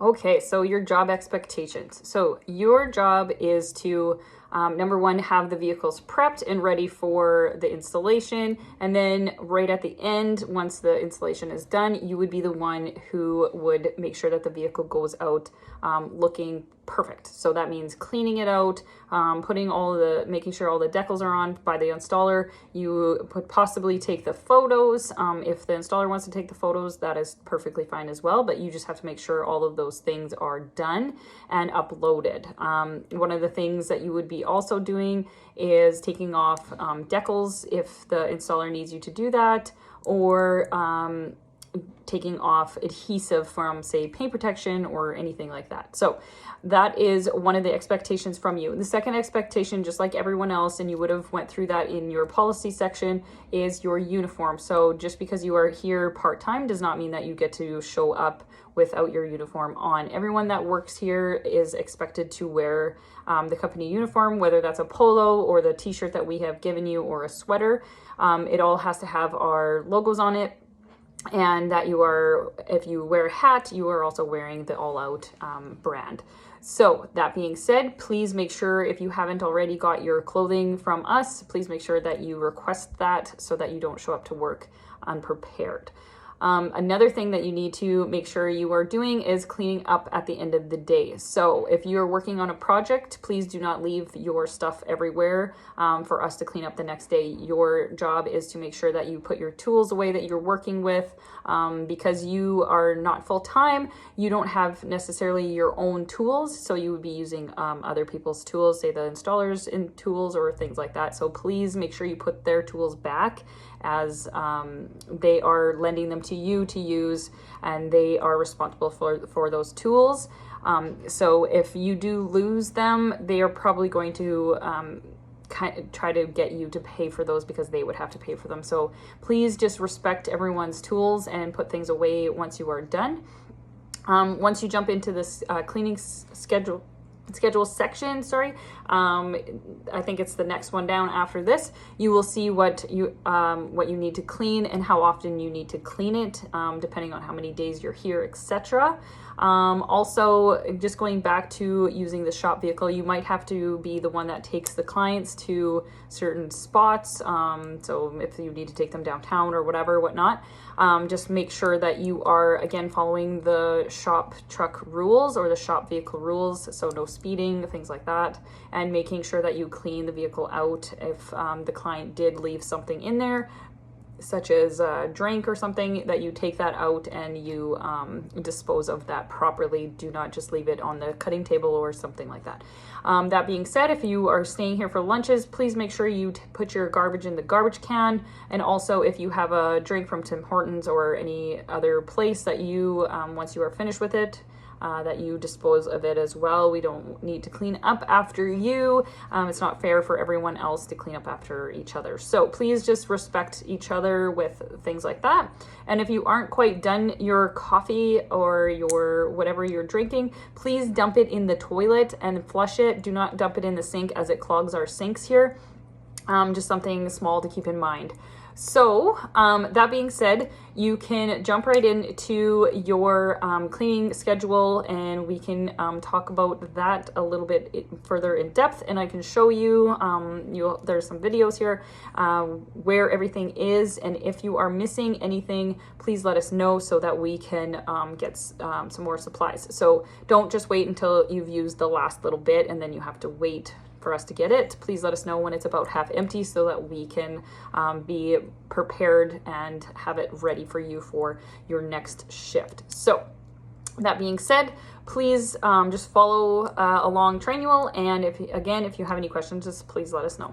Okay, so your job expectations. So your job is to, number one, have the vehicles prepped and ready for the installation. And then right at the end, once the installation is done, you would be the one who would make sure that the vehicle goes out looking perfect. So that means cleaning it out, making sure all the decals are on by the installer. You could possibly take the photos. If the installer wants to take the photos, that is perfectly fine as well, but you just have to make sure all of those things are done and uploaded. One of the things that you would be also doing is taking off decals if the installer needs you to do that, or taking off adhesive from, say, paint protection or anything like that. So that is one of the expectations from you. The second expectation, just like everyone else, and you would have went through that in your policy section, is your uniform. So just because you are here part-time does not mean that you get to show up without your uniform on. Everyone that works here is expected to wear the company uniform, whether that's a polo or the t-shirt that we have given you or a sweater. It all has to have our logos on it. And that if you wear a hat, you are also wearing the All Out brand. So that being said, please make sure, if you haven't already got your clothing from us, please make sure that you request that so that you don't show up to work unprepared. Another thing that you need to make sure you are doing is cleaning up at the end of the day. So if you're working on a project, please do not leave your stuff everywhere for us to clean up the next day. Your job is to make sure that you put your tools away that you're working with. Because you are not full-time, you don't have necessarily your own tools, so you would be using other people's tools, say the installers in tools or things like that. So please make sure you put their tools back, as they are lending them to you to use, and they are responsible for those tools. So if you do lose them, they are probably going to try to get you to pay for those, because they would have to pay for them. So please just respect everyone's tools and put things away once you are done. Once you jump into this cleaning schedule section, I think it's the next one down after this, you will see what you need to clean and how often you need to clean it, depending on how many days you're here, etc. Also, just going back to using the shop vehicle, you might have to be the one that takes the clients to certain spots. So if you need to take them downtown or whatnot, just make sure that you are, again, following the shop truck rules or the shop vehicle rules. So no speeding, things like that, and making sure that you clean the vehicle out if the client did leave something in there, such as a drink or something, that you take that out and you dispose of that properly. Do not just leave it on the cutting table or something like that. That being said, if you are staying here for lunches, please make sure you put your garbage in the garbage can. And also, if you have a drink from Tim Hortons or any other place that you, once you are finished with it, that you dispose of it as well. We don't need to clean up after you. It's not fair for everyone else to clean up after each other. So please just respect each other with things like that. And if you aren't quite done your coffee or your whatever you're drinking, please dump it in the toilet and flush it. Do not dump it in the sink, as it clogs our sinks here. Just something small to keep in mind. So that being said, you can jump right into your cleaning schedule, and we can talk about that a little bit further in depth, and I can show you, there's some videos here where everything is, and if you are missing anything, please let us know so that we can get some more supplies. So don't just wait until you've used the last little bit and then you have to wait for us to get it. Please let us know when it's about half empty so that we can be prepared and have it ready for you for your next shift. So that being said, please just follow along Trainual, and if you have any questions, just please let us know.